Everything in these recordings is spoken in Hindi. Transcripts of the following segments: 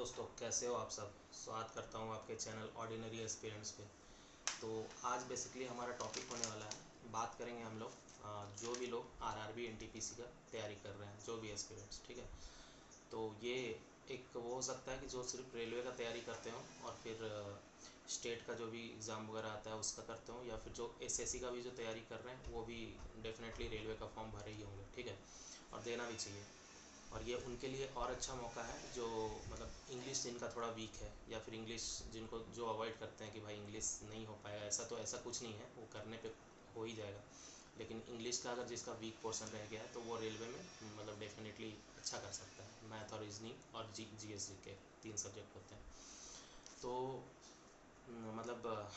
दोस्तों, कैसे हो आप सब। स्वागत करता हूं आपके चैनल ऑर्डिनरी एक्सपीरियंस पे। तो आज बेसिकली हमारा टॉपिक होने वाला है, बात करेंगे हम लोग जो भी लोग आरआरबी एनटीपीसी का तैयारी कर रहे हैं, जो भी एस्पिरेंट्स, ठीक है। तो ये एक वो हो सकता है कि जो सिर्फ रेलवे का तैयारी करते हो और फिर स्टेट का जो भी एग्ज़ाम वगैरह आता है उसका करते हो, या फिर जो एसएससी का भी जो तैयारी कर रहे हैं वो भी डेफिनेटली रेलवे का फॉर्म भरे ही होंगे, ठीक है, और देना भी चाहिए। और ये उनके लिए और अच्छा मौका है जो मतलब इंग्लिश जिनका थोड़ा वीक है, या फिर इंग्लिश जिनको जो अवॉइड करते हैं कि भाई इंग्लिश नहीं हो पाएगा, ऐसा कुछ नहीं है, वो करने पे हो ही जाएगा। लेकिन इंग्लिश का अगर जिसका वीक पोर्शन रह गया है तो वो रेलवे में मतलब डेफिनेटली अच्छा कर सकता है। मैथ और रीजनिंग और जीएस के 3 सब्जेक्ट होते हैं। तो मतलब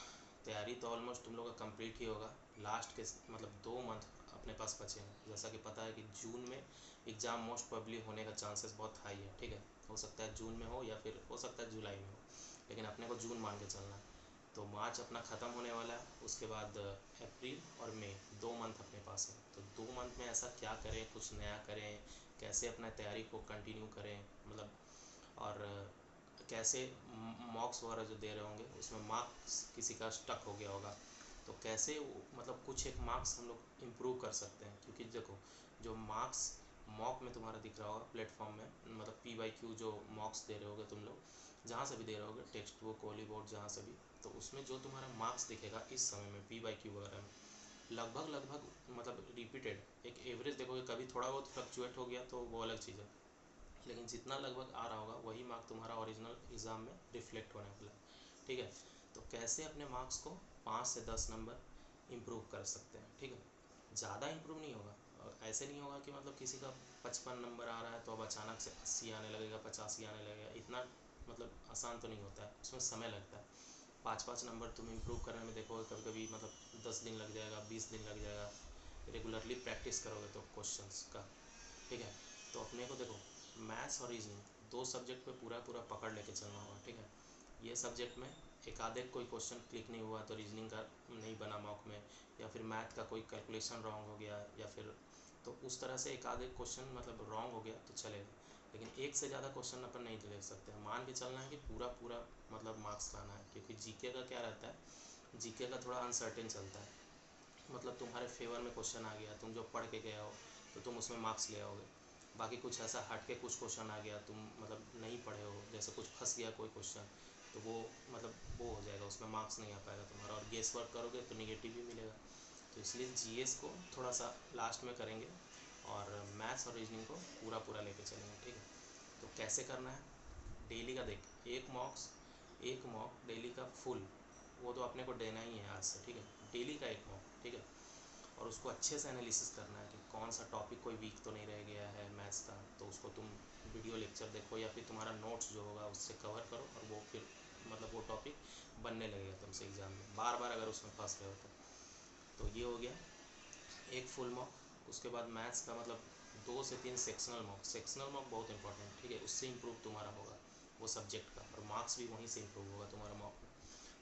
तैयारी तो ऑलमोस्ट तुम लोग का कंप्लीट ही होगा। लास्ट के मतलब 2 मंथ अपने पास बचे हैं। जैसा कि पता है कि जून में एग्ज़ाम मोस्ट प्रोबेबली होने का चांसेस बहुत हाई है, ठीक है। हो सकता है जून में हो या फिर हो सकता है जुलाई में हो, लेकिन अपने को जून मान के चलना है। तो मार्च अपना ख़त्म होने वाला है, उसके बाद अप्रैल और मई 2 मंथ अपने पास है। तो 2 मंथ में ऐसा क्या करें, कुछ नया करें, कैसे अपना तैयारी को कंटिन्यू करें, मतलब और कैसे मॉक्स वगैरह जो दे रहे होंगे उसमें मार्क्स किसी का स्टक हो गया होगा, तो कैसे मतलब कुछ एक मार्क्स हम लोग इम्प्रूव कर सकते हैं। क्योंकि देखो, जो मार्क्स मॉक में तुम्हारा दिख रहा होगा प्लेटफॉर्म में, मतलब PYQ जो मॉक्स दे रहे होगे तुम लोग जहाँ से भी दे रहे होगे, टेक्स्ट बुक, होली बोर्ड, जहाँ से भी, तो उसमें जो तुम्हारा मार्क्स दिखेगा इस समय में PYQ वगैरह में लगभग मतलब रिपीटेड एक एवरेज देखोगे। कभी थोड़ा बहुत फ्लक्चुएट हो गया तो वो अलग चीज़ है, लेकिन जितना लगभग आ रहा होगा वही मार्क तुम्हारा ओरिजिनल एग्ज़ाम में रिफ्लेक्ट होने वाला है, ठीक है। तो कैसे अपने मार्क्स को 5 से 10 नंबर इम्प्रूव कर सकते हैं, ठीक है। ज़्यादा इम्प्रूव नहीं होगा, और ऐसे नहीं होगा कि मतलब किसी का 55 नंबर आ रहा है तो अब अचानक से 80 आने लगेगा, 85 आने लगेगा। इतना मतलब आसान तो नहीं होता है, उसमें समय लगता है। 5-5 नंबर तुम इम्प्रूव करने में देखोगे कभी कभी मतलब 10 दिन लग जाएगा, 20 दिन लग जाएगा। रेगुलरली प्रैक्टिस करोगे तो क्वेश्चंस का, ठीक है। तो अपने को देखो, मैथ्स और रीजनिंग 2 सब्जेक्ट पे पूरा पकड़ लेके चलना होगा, ठीक है। ये सब्जेक्ट में एक आधे कोई क्वेश्चन क्लिक नहीं हुआ तो रीजनिंग का नहीं बना मॉक में, या फिर मैथ का कोई कैलकुलेशन रॉन्ग हो गया, या फिर तो उस तरह से एक आधे क्वेश्चन मतलब रॉन्ग हो गया तो चलेगा। लेकिन एक से ज़्यादा क्वेश्चन अपन नहीं ले सकते हैं। मान के चलना है कि पूरा मतलब मार्क्स लाना है। क्योंकि जीके का क्या रहता है, जीके का थोड़ा अनसर्टेन चलता है। मतलब तुम्हारे फेवर में क्वेश्चन आ गया, तुम जो पढ़ के गए हो तो तुम उसमें मार्क्स ले आओगे। बाकी कुछ ऐसा हट के कुछ क्वेश्चन आ गया, तुम मतलब नहीं पढ़े हो, जैसे कुछ फंस गया कोई क्वेश्चन, तो वो मतलब वो हो जाएगा, उसमें मार्क्स नहीं आ पाएगा तुम्हारा, और गेस वर्क करोगे तो निगेटिव भी मिलेगा। तो इसलिए जीएस को थोड़ा सा लास्ट में करेंगे, और मैथ्स और रीजनिंग को पूरा लेके चलेंगे, ठीक है। तो कैसे करना है, डेली का देख, एक मॉक डेली का फुल, वो तो अपने को देना ही है आज से, ठीक है। डेली का एक मॉक, ठीक है। और उसको अच्छे से एनालिसिस करना है कि कौन सा टॉपिक कोई वीक तो नहीं रह गया है मैथ्स का, तो उसको तुम वीडियो लेक्चर देखो या फिर तुम्हारा नोट्स जो होगा उससे कवर करो, और वो फिर मतलब वो टॉपिक बनने लगेगा तुमसे एग्ज़ाम में, बार बार अगर उसमें फंस रहे हो तो ये हो गया एक फुल मॉक। उसके बाद मैथ्स का मतलब 2 से 3 सेक्शनल मॉक बहुत इंपॉर्टेंट, ठीक है। उससे इम्प्रूव तुम्हारा होगा वो सब्जेक्ट का, और मार्क्स भी वहीं से इम्प्रूव होगा तुम्हारा मॉक में।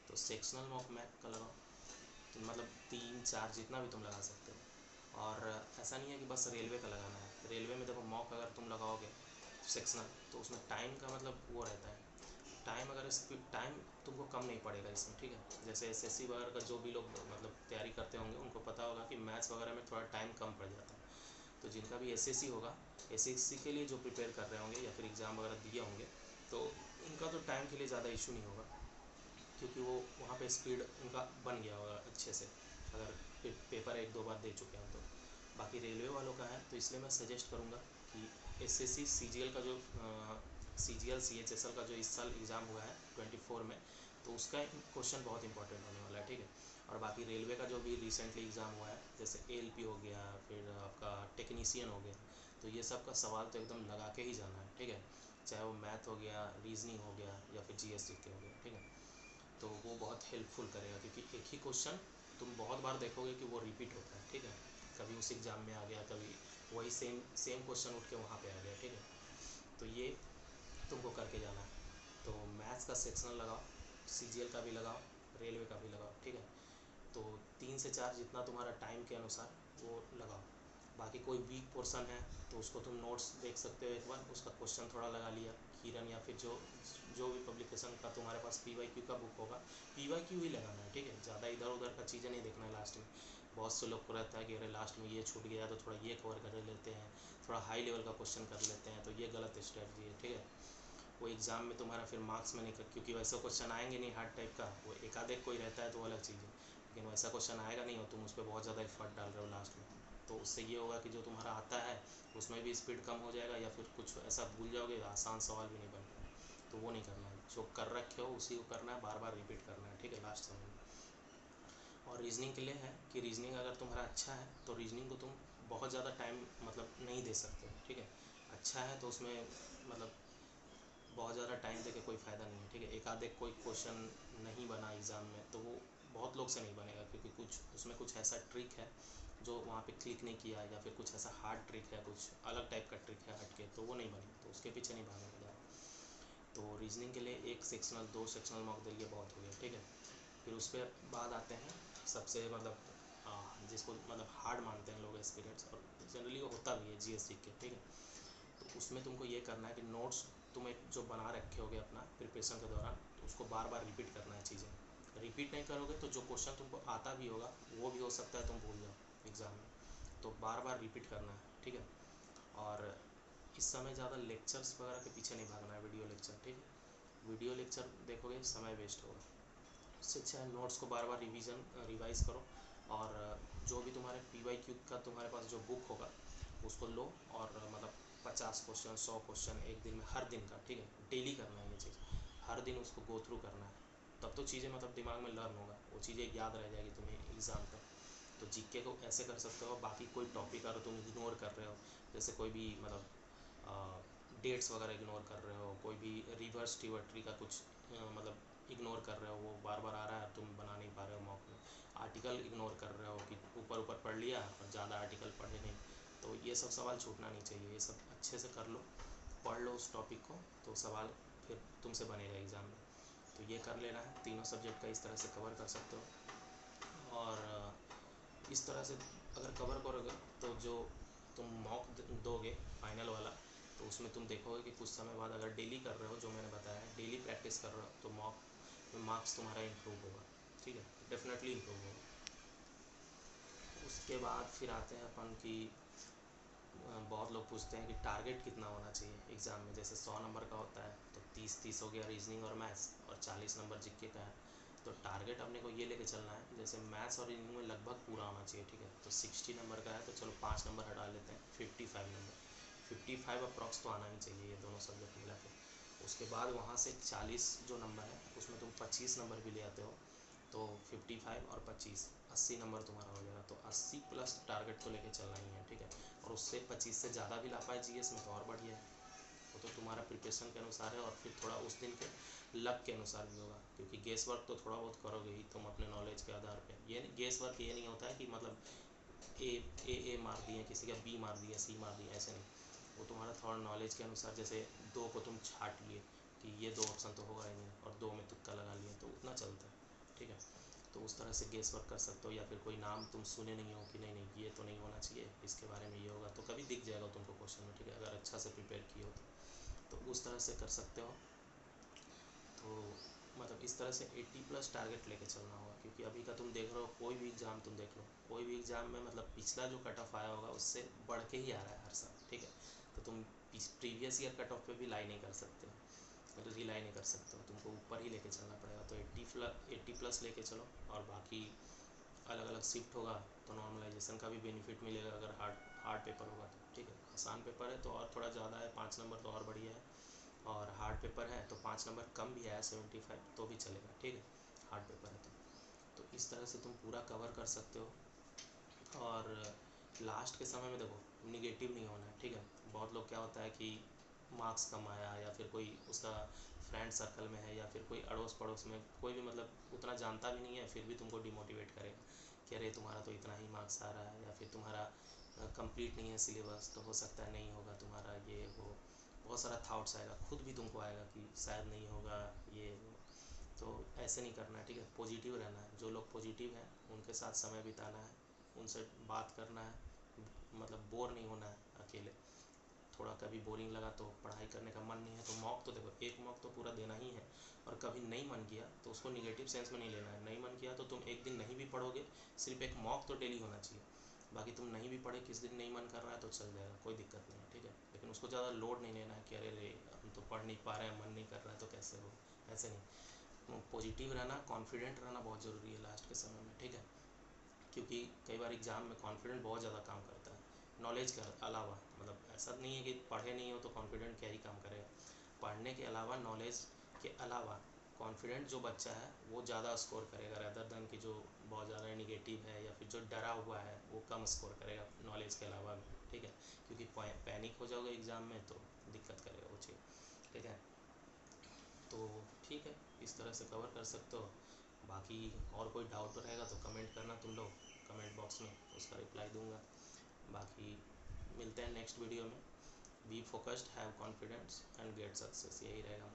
तो सेक्शनल मॉक मैथ का लगाओ, तो मतलब 3-4 जितना भी तुम लगा सकते हो। और ऐसा नहीं है कि बस रेलवे का लगाना है। रेलवे में देखो, मॉक अगर तुम लगाओगे सेक्शनल तो उसमें टाइम का मतलब वो रहता है, टाइम अगर स्पीड टाइम तुमको कम नहीं पड़ेगा इसमें, ठीक है। जैसे एसएससी वगैरह का जो भी लोग मतलब तैयारी करते होंगे उनको पता होगा कि मैथ्स वगैरह में थोड़ा टाइम कम पड़ जाता है। तो जिनका भी एसएससी होगा, एसएससी के लिए जो प्रिपेयर कर रहे होंगे या फिर एग्ज़ाम वगैरह दिए होंगे, तो उनका तो टाइम के लिए ज़्यादा इशू नहीं होगा, क्योंकि वो वहाँ पे स्पीड उनका बन गया होगा अच्छे से, अगर पेपर 1-2 बार दे चुके हैं तो। बाकी रेलवे वालों का है तो इसलिए मैं सजेस्ट करूँगा कि एसएससी सीजीएल का जो सीजीएल सीएचएसएल का जो इस साल एग्ज़ाम हुआ है 24 में, तो उसका क्वेश्चन बहुत इंपॉर्टेंट होने वाला है, ठीक है। और बाकी रेलवे का जो भी रिसेंटली एग्ज़ाम हुआ है, जैसे एएलपी हो गया, फिर आपका टेक्नीशियन हो गया, तो ये सब का सवाल तो एकदम लगा के ही जाना है, ठीक है। चाहे वो मैथ हो गया, रीजनिंग हो गया, या फिर जीएस जीके हो गया, ठीक है। तो वो बहुत हेल्पफुल करेगा, क्योंकि एक ही क्वेश्चन तुम बहुत बार देखोगे कि वो रिपीट होता है, ठीक है। कभी उस एग्ज़ाम में आ गया, कभी वही सेम क्वेश्चन उठ के वहाँ पे आ गया, ठीक है। तो ये तुमको करके जाना है। तो मैथ्स का सेक्शनल लगाओ, सीजीएल का भी लगाओ, रेलवे का भी लगाओ, ठीक है। तो 3 से 4 जितना तुम्हारा टाइम के अनुसार वो लगाओ। बाकी कोई वीक पोर्शन है तो उसको तुम नोट्स देख सकते हो, एक बार उसका क्वेश्चन थोड़ा लगा लिया, किरण या फिर जो जो भी पब्लिकेशन का तुम्हारे पास PYQ का बुक होगा, PYQ ही लगाना है, ठीक है। ज़्यादा इधर उधर का चीज़ें नहीं देखना है लास्ट में। बहुत से लोग को रहता है कि अरे लास्ट में ये छूट गया तो थोड़ा ये कवर कर लेते हैं, थोड़ा हाई लेवल का क्वेश्चन कर लेते हैं, तो ये गलत स्ट्रेटजी है, ठीक है। वो एग्ज़ाम में तुम्हारा फिर मार्क्स में नहीं कर, क्योंकि वैसे क्वेश्चन आएंगे नहीं हार्ड टाइप का, वो एक आधे कोई रहता है तो अलग चीज़ है, लेकिन वैसा क्वेश्चन आएगा नहीं और तुम उस पर बहुत ज़्यादा एफर्ट डाल रहे हो लास्ट में, तो उससे ये होगा कि जो तुम्हारा आता है उसमें भी स्पीड कम हो जाएगा, या फिर कुछ ऐसा भूल जाओगे, आसान सवाल भी नहीं बन पाए। तो वो नहीं करना है, जो कर रखे हो उसी को करना है, बार बार रिपीट करना है, ठीक है, लास्ट समय में। और रीजनिंग के लिए है कि रीजनिंग अगर तुम्हारा अच्छा है तो रीजनिंग को तुम बहुत ज़्यादा टाइम मतलब नहीं दे सकते हो, ठीक है। अच्छा है तो उसमें मतलब बहुत ज़्यादा टाइम दे के कोई फ़ायदा नहीं है, ठीक है। एक आधे कोई क्वेश्चन नहीं बना एग्ज़ाम में तो वो बहुत लोग से नहीं बनेगा, क्योंकि कुछ उसमें कुछ ऐसा ट्रिक है जो वहाँ पे क्लिक नहीं किया, या फिर कुछ ऐसा हार्ड ट्रिक है, कुछ अलग टाइप का ट्रिक है हटके, तो वो नहीं बनेगा, तो उसके पीछे नहीं भागेगा ज़्यादा। तो रीजनिंग के लिए एक सेक्शनल, 2 सेक्शनल मॉक ड्रिल ये बहुत हो गया, ठीक है। फिर उस पर बाद आते हैं सबसे मतलब जिसको मतलब हार्ड मानते हैं लोग एक्सपीरियंस, और जनरली वो होता भी है GS के, ठीक है। तो उसमें तुमको ये करना है कि नोट्स तुम एक जो बना रखे होगे अपना प्रिपरेशन के दौरान, तो उसको बार बार रिपीट करना है चीज़ें। रिपीट नहीं करोगे तो जो क्वेश्चन तुमको आता भी होगा वो भी हो सकता है तुम भूल जाओ एग्ज़ाम में, तो बार बार रिपीट करना है, ठीक है। और इस समय ज़्यादा लेक्चर्स वगैरह के पीछे नहीं भागना है, वीडियो लेक्चर, ठीक है। वीडियो लेक्चर देखोगे समय वेस्ट होगा, उससे अच्छा है नोट्स को बार बार रिवाइज़ करो। और जो भी तुम्हारे PYQ का तुम्हारे पास जो बुक होगा उसको लो, और मतलब 50 क्वेश्चन, 100 क्वेश्चन एक दिन में, हर दिन का, ठीक है, डेली करना है ये चीज़, हर दिन उसको गो थ्रू करना है, तब तो चीज़ें मतलब दिमाग में लर्न होगा, वो चीज़ें याद रह जाएगी तुम्हें एग्ज़ाम तक। तो GK को ऐसे कर सकते हो। बाकी कोई टॉपिक अगर तुम इग्नोर कर रहे हो, जैसे कोई भी मतलब डेट्स वगैरह इग्नोर कर रहे हो, कोई भी रिवर्स ट्रिवर्ट्री का कुछ मतलब इग्नोर कर रहे हो, वो बार बार आ रहा है तुम बना नहीं पा रहे हो मॉक में, आर्टिकल इग्नोर कर रहे हो कि ऊपर ऊपर पढ़ लिया और ज़्यादा आर्टिकल पढ़े नहीं, तो ये सब सवाल छूटना नहीं चाहिए। ये सब अच्छे से कर लो, पढ़ लो उस टॉपिक को, तो सवाल फिर तुमसे बनेगा एग्ज़ाम में। तो ये कर लेना है, तीनों सब्जेक्ट का इस तरह से कवर कर सकते हो। और इस तरह से अगर कवर करोगे तो जो तुम मॉक दोगे फाइनल वाला, तो उसमें तुम देखोगे कि कुछ समय बाद अगर डेली कर रहे हो, जो मैंने बताया है डेली प्रैक्टिस कर रहे हो, तो मॉक में मार्क्स तुम्हारा इम्प्रूव होगा, ठीक है, डेफिनेटली इम्प्रूव होगा। उसके बाद फिर आते हैं अपन की बहुत लोग पूछते हैं कि टारगेट कितना होना चाहिए एग्ज़ाम में। जैसे 100 नंबर का होता है तो 30-30 हो गया रीजनिंग और मैथ्स, और 40 नंबर GK का है। तो टारगेट अपने को ये लेके चलना है, जैसे मैथ्स और रीजनिंग में लगभग पूरा होना चाहिए, ठीक है। तो 60 नंबर का है तो चलो 5 नंबर हटा लेते हैं, 55 नंबर, 55 अप्रॉक्स तो आना ही चाहिए ये दोनों सब्जेक्ट मिला के। उसके बाद वहाँ से 40 जो नंबर है उसमें तुम 25 नंबर भी ले आते हो, तो 55 और 25 80 नंबर तुम्हारा हो जाएगा। तो 80 प्लस टारगेट तो लेके चलना ही है, ठीक है। और उससे 25 से ज़्यादा भी ला पाए GS में तो और बढ़िया है, वो तो तुम्हारा प्रिपरेशन के अनुसार है, और फिर थोड़ा उस दिन के लक के अनुसार भी होगा, क्योंकि गेस वर्क तो थोड़ा बहुत करोगे ही तुम अपने नॉलेज के आधार पे। ये गेस वर्क ये नहीं होता है कि मतलब ए मार दिए, किसी का B मार दिया, C मार दिया, ऐसे नहीं। वो तुम्हारा थोड़ा नॉलेज के अनुसार, जैसे 2 को तुम छाट लिए कि ये 2 ऑप्शन तो होगा ही नहीं, और 2 में तुक्का लगा लिया, तो उतना चलता है, ठीक है। तो उस तरह से गेस वर्क कर सकते हो, या फिर कोई नाम तुम सुने नहीं हो कि नहीं नहीं ये तो नहीं होना चाहिए, इसके बारे में ये होगा, तो कभी दिख जाएगा तुमको क्वेश्चन में, ठीक है, अगर अच्छा से प्रिपेयर किए हो तो उस तरह से कर सकते हो। तो मतलब इस तरह से 80 प्लस टारगेट लेके चलना होगा, क्योंकि अभी का तुम देख रहे हो, कोई भी एग्ज़ाम तुम देख लो, कोई भी एग्ज़ाम में मतलब पिछला जो कट ऑफ आया होगा उससे बढ़ के ही आ रहा है हर साल, ठीक है। तो तुम प्रीवियस ईयर कट ऑफ पे भी लाई नहीं कर सकते हो, मतलब रिलाई नहीं कर सकते हो, तुमको ऊपर ही लेके चलना पड़ेगा। तो 80 प्लस लेके चलो, और बाकी अलग अलग शिफ्ट होगा तो नॉर्मलाइजेशन का भी बेनिफिट मिलेगा, अगर हार्ड पेपर होगा तो, ठीक है। आसान पेपर है तो और थोड़ा ज़्यादा है, 5 नंबर तो और बढ़िया है, और हार्ड पेपर है तो 5 नंबर कम भी आया 75 तो भी चलेगा, ठीक है, हार्ड पेपर है तो इस तरह से तुम पूरा कवर कर सकते हो। और लास्ट के समय में देखो, निगेटिव नहीं होना है, ठीक है। बहुत लोग क्या होता है कि मार्क्स कम आया, या फिर कोई उसका फ्रेंड सर्कल में है, या फिर कोई अड़ोस पड़ोस में कोई भी मतलब उतना जानता भी नहीं है, फिर भी तुमको डिमोटिवेट करेगा कि अरे तुम्हारा तो इतना ही मार्क्स आ रहा है, या फिर तुम्हारा कंप्लीट नहीं है सिलेबस, तो हो सकता है नहीं होगा तुम्हारा, ये वो बहुत सारा थाट्स आएगा, खुद भी तुमको आएगा कि शायद नहीं होगा ये वो। तो ऐसे नहीं करना है, ठीक है, पॉजिटिव रहना है। जो लोग पॉजिटिव हैं उनके साथ समय बिताना है, उनसे बात करना है, मतलब बोर नहीं होना है अकेले, थोड़ा कभी बोरिंग लगा तो पढ़ाई करने का मन नहीं है तो मॉक तो देखो, एक मॉक तो पूरा देना ही है। और कभी नहीं मन किया तो उसको निगेटिव सेंस में नहीं लेना है। नहीं मन किया तो तुम एक दिन नहीं भी पढ़ोगे, सिर्फ एक मॉक तो डेली होना चाहिए। बाकी तुम नहीं भी पढ़े, किस दिन नहीं मन कर रहा है तो चल जाएगा, कोई दिक्कत नहीं है, ठीक है। लेकिन उसको ज़्यादा लोड नहीं लेना है कि अरे रे हम तो पढ़ नहीं पा रहे हैं, मन नहीं कर रहा है तो कैसे हो, ऐसे नहीं। पॉजिटिव रहना, कॉन्फिडेंट रहना बहुत ज़रूरी है लास्ट के समय में, ठीक है। क्योंकि कई बार एग्ज़ाम में कॉन्फिडेंट बहुत ज़्यादा काम करता है नॉलेज के अलावा। मतलब ऐसा नहीं है कि पढ़े नहीं हो तो कॉन्फिडेंट क्या ही काम करेगा। पढ़ने के अलावा, नॉलेज के अलावा कॉन्फिडेंट जो बच्चा है वो ज़्यादा स्कोर करेगा, रैदर देन कि जो बहुत ज़्यादा निगेटिव है या फिर जो डरा हुआ है वो कम स्कोर करेगा नॉलेज के अलावा भी, ठीक है। क्योंकि पैनिक हो जाओगे एग्ज़ाम में तो दिक्कत करेगा वो चीज़, ठीक है। तो ठीक है, इस तरह से कवर कर सकते हो। बाकी और कोई डाउट रहेगा तो कमेंट करना तुम लोग कमेंट बॉक्स में, उसका रिप्लाई दूंगा। बाकी मिलते हैं नेक्स्ट वीडियो में। Be focused, have confidence and get success, यही रहेगा